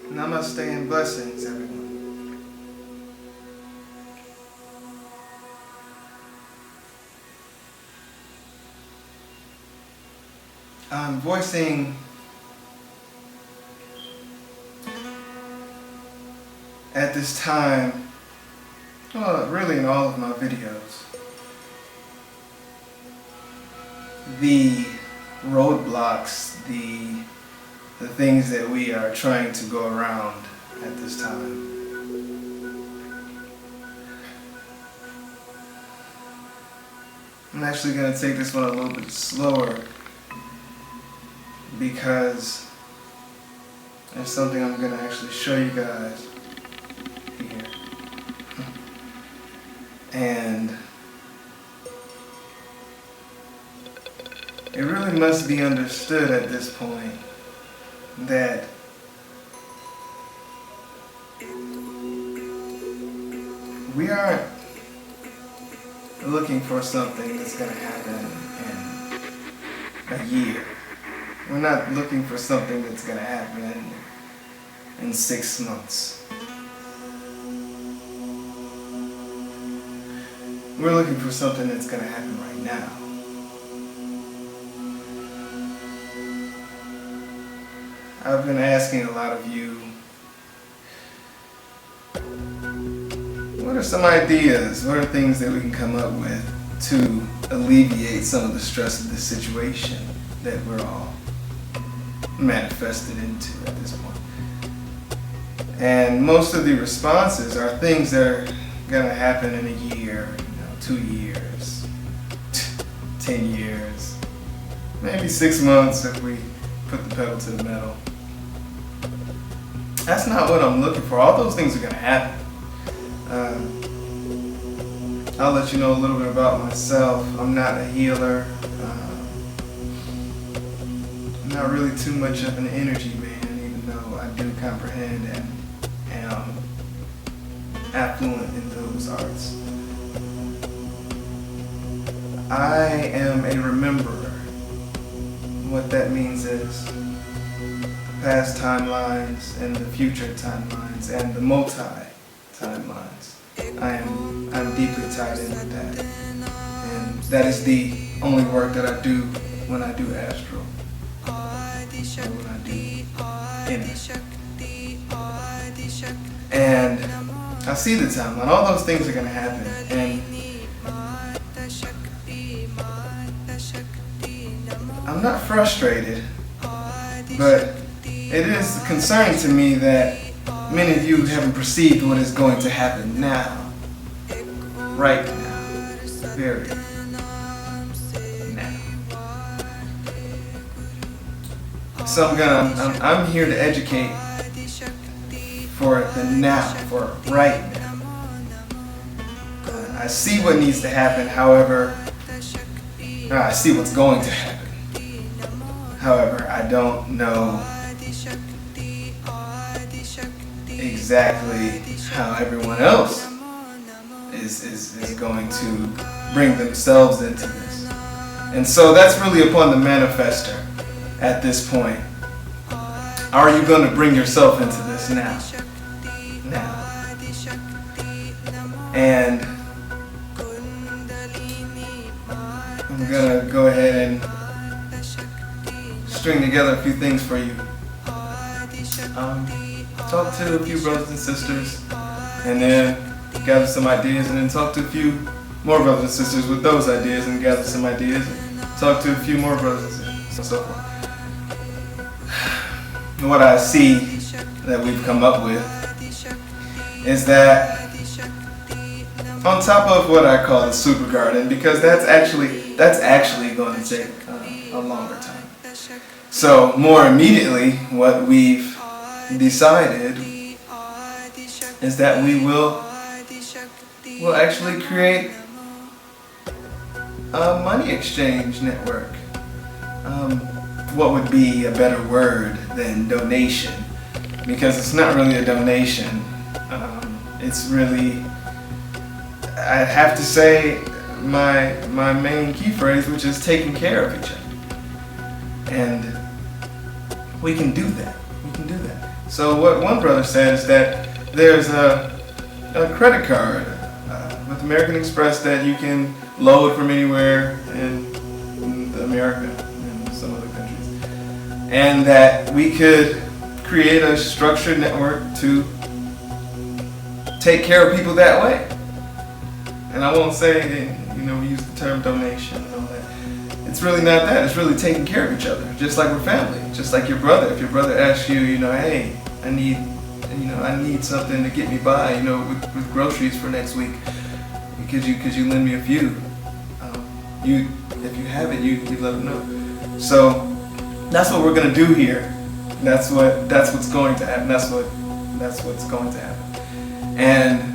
Namaste and blessings, everyone. I'm voicing at this time, well, really in all of my videos, the roadblocks, the things that we are trying to go around at this time. I'm actually going to take this one a little bit slower because there's something I'm going to actually show you guys here. And it really must be understood at this point that we aren't looking for something that's going to happen in a year. We're not looking for something that's going to happen in 6 months. We're looking for something that's going to happen right now. I've been asking a lot of you, what are some ideas, what are things that we can come up with to alleviate some of the stress of this situation that we're all manifested into at this point? And most of the responses are things that are going to happen in a year, 2 years, 10 years, maybe 6 months if we put the pedal to the metal. That's not what I'm looking for. All those things are going to happen. I'll let you know a little bit about myself. I'm not a healer. I'm not really too much of an energy man, even though I do comprehend and am affluent in those arts. I am a rememberer. What that means is past timelines and the future timelines and the multi-timelines. I'm deeply tied in with that. And that is the only work that I do when I do astral. Or when I do inner. And I see the timeline. All those things are going to happen. And I'm not frustrated, but it is concerning to me that many of you haven't perceived what is going to happen now. Right now. Very now. So I'm here to educate for the now, for right now. I see what needs to happen, however, I see what's going to happen. However, I don't know exactly how everyone else is going to bring themselves into this. And so that's really upon the manifestor at this point. Are you going to bring yourself into this now? Now. And I'm going to go ahead and string together a few things for you. Talk to a few brothers and sisters, and then gather some ideas, and then talk to a few more brothers and sisters with those ideas, and gather some ideas, and talk to a few more brothers and so forth. What I see that we've come up with is that on top of what I call the super garden, because that's actually going to take a longer time. So more immediately, what we've decided is that we'll actually create a money exchange network. What would be a better word than donation? Because it's not really a donation. It's really, I'd have to say, my main key phrase, which is taking care of each other. And we can do that. We can do that. So what one brother said is that there's a credit card with American Express that you can load from anywhere in America and some other countries, and that we could create a structured network to take care of people that way. And I won't say, we use the term donation and all that. It's really not that. It's really taking care of each other, just like we're family. Just like your brother. If your brother asks you, hey, I need something to get me by, with groceries for next week. Could you lend me a few? If you have it, you let them know. So that's what we're gonna do here. That's what's going to happen. That's what's going to happen. And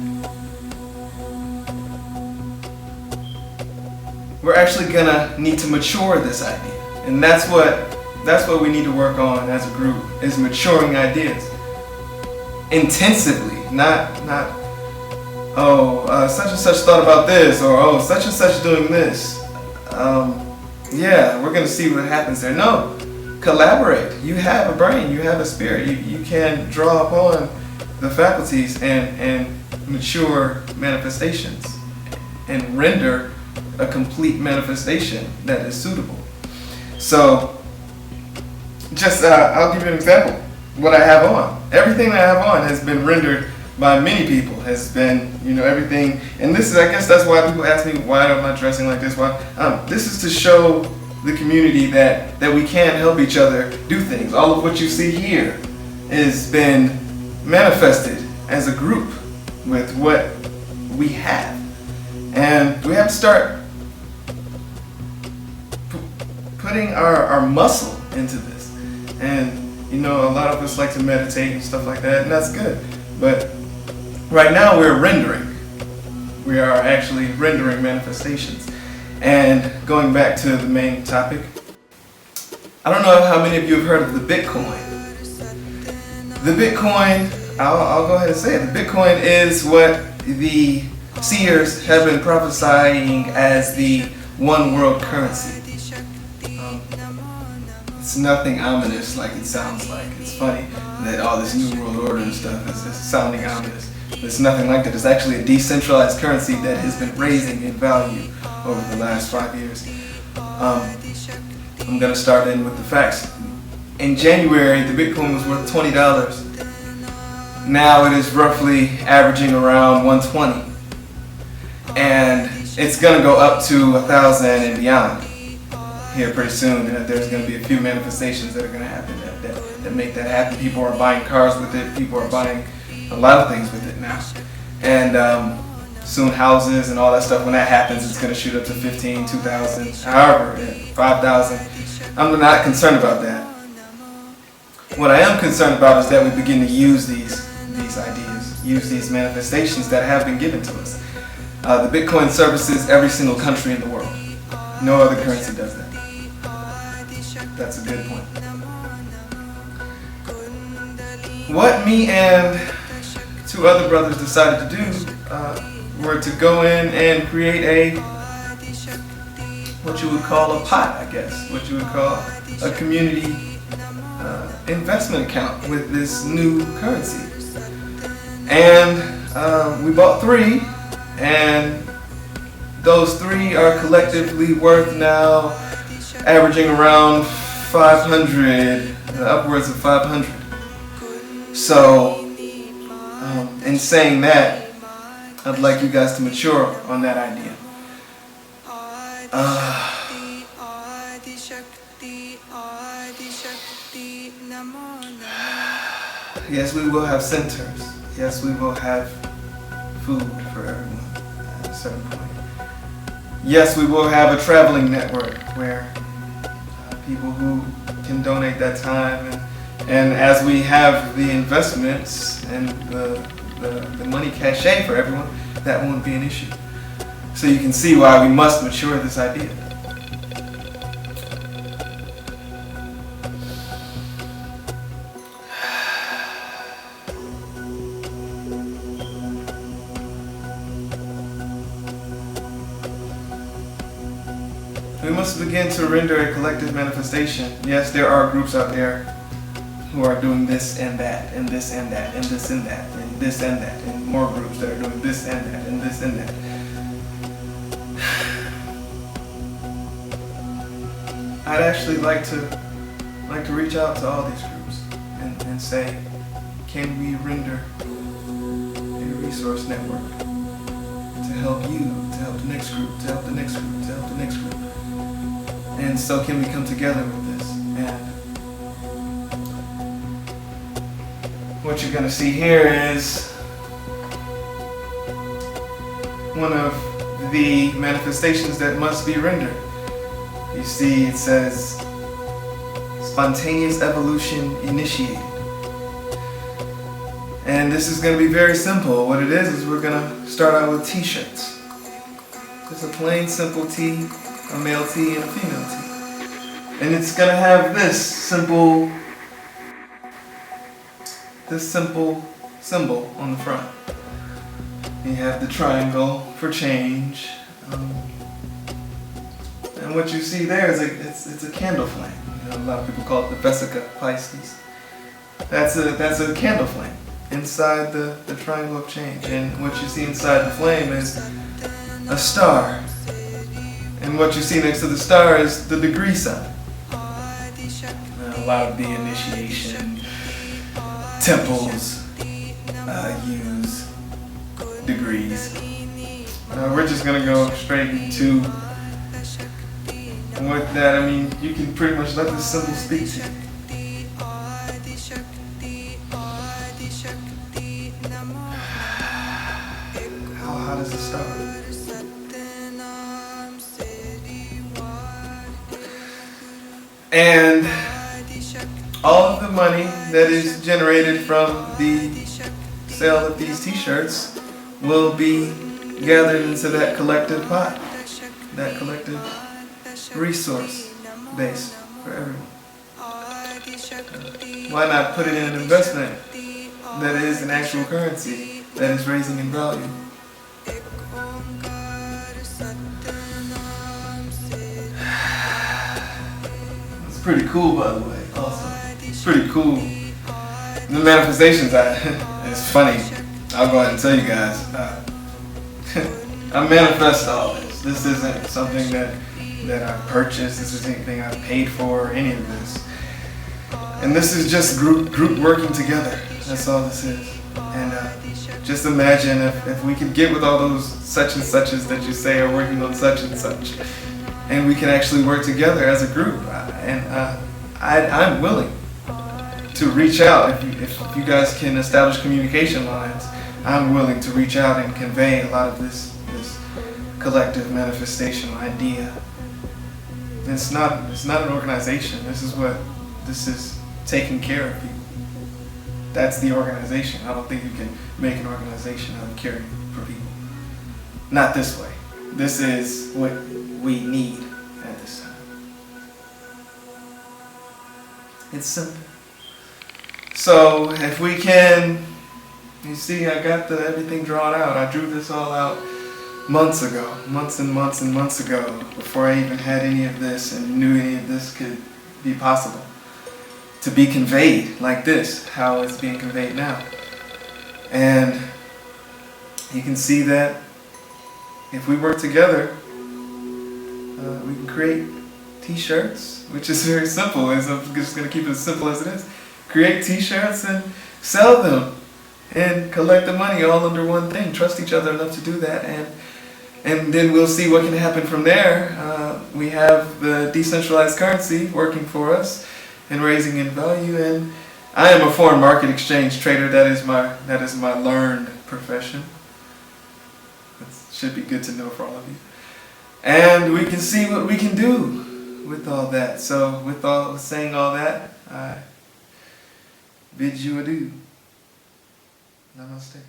we're actually gonna need to mature this idea. And that's what we need to work on as a group, is maturing ideas. Intensively, not such and such thought about this, or such and such doing this. We're gonna see what happens there. No, collaborate. You have a brain, you have a spirit. You can draw upon the faculties and mature manifestations and render a complete manifestation that is suitable. So, I'll give you an example. What I have on. Everything that I have on has been rendered by many people, has been, everything. And this is, I guess that's why people ask me, why am I dressing like this? Why? This is to show the community that we can help each other do things. All of what you see here has been manifested as a group with what we have. And we have to start putting our muscle into this. And a lot of us like to meditate and stuff like that, and that's good. But right now we're rendering. We are actually rendering manifestations. And going back to the main topic, I don't know how many of you have heard of the Bitcoin. The Bitcoin, I'll go ahead and say it. The Bitcoin is what the seers have been prophesying as the one world currency. It's nothing ominous like it sounds like. It's funny that all this New World Order and stuff is sounding ominous. It's nothing like that. It's actually a decentralized currency that has been raising in value over the last 5 years. I'm going to start in with the facts. In January, the Bitcoin was worth $20. Now it is roughly averaging around $120. And it's going to go up to $1,000 and beyond here pretty soon. There's going to be a few manifestations that are going to happen that make that happen. People are buying cars with it. People are buying a lot of things with it now. And soon houses and all that stuff, when that happens, it's going to shoot up to 15, 2,000, however, 5,000. I'm not concerned about that. What I am concerned about is that we begin to use these ideas, use these manifestations that have been given to us. The Bitcoin services every single country in the world. No other currency does that. That's a good point. What me and two other brothers decided to do were to go in and create what you would call a pot, I guess. What you would call a community investment account with this new currency. And we bought 3, and those 3 are collectively worth now averaging around 500, upwards of 500. So, in saying that, I'd like you guys to mature on that idea. Yes, we will have centers. Yes, we will have food for everyone at a certain point. Yes, we will have a traveling network where people who can donate that time, and as we have the investments and the money cachet for everyone, that won't be an issue. So you can see why we must mature this idea. We must begin to render a collective manifestation. Yes, there are groups out there who are doing this and that, and this and that, and this and that, and this and that, and more groups that are doing this and that, and this and that. I'd actually like to reach out to all these groups and say, can we render a resource network to help you, to help the next group, to help the next group, to help the next group? And so can we come together with this? And what you're going to see here is one of the manifestations that must be rendered. You see, it says, spontaneous evolution initiated. And this is going to be very simple. What it is we're going to start out with t-shirts. Just a plain simple tee, a male tee, and a female tee. And it's going to have this simple symbol on the front. You have the triangle for change. And what you see there is it's a candle flame. You know, a lot of people call it the Vesica Pisces. That's a candle flame inside the triangle of change. And what you see inside the flame is a star. And what you see next to the star is the degree sign. A lot of the initiation temples use degrees. We're just going to go straight into with that. I mean, you can pretty much let this symbol speak to you. How hot is the star? And all of the money that is generated from the sale of these t-shirts will be gathered into that collective pot, that collective resource base for everyone. Why not put it in an investment that is an actual currency that is raising in value? It's pretty cool, by the way. Also, it's pretty cool. The manifestations, it's funny. I'll go ahead and tell you guys. I manifest all this. This isn't something that I purchased. This isn't anything I paid for or any of this. And this is just group working together. That's all this is. And just imagine if we could get with all those such and suches that you say are working on such and such, and we can actually work together as a group. I'm willing to reach out. If you guys can establish communication lines, I'm willing to reach out and convey a lot of this collective manifestation idea. It's not an organization. This is taking care of people. That's the organization. I don't think you can make an organization out of caring for people. Not this way. This is what we need at this time. It's simple. So if we can, you see, I got everything drawn out. I drew this all out months ago, months and months and months ago, before I even had any of this and knew any of this could be possible to be conveyed like this, how it's being conveyed now. And you can see that if we work together, we can create t-shirts, which is very simple. I'm just going to keep it as simple as it is. Create t-shirts and sell them and collect the money all under one thing. Trust each other enough to do that, and then we'll see what can happen from there. We have the decentralized currency working for us and raising in value, and I am a foreign market exchange trader. That is my learned profession. It should be good to know for all of you. And we can see what we can do with all that. So with saying all that, I bid you adieu. Namaste.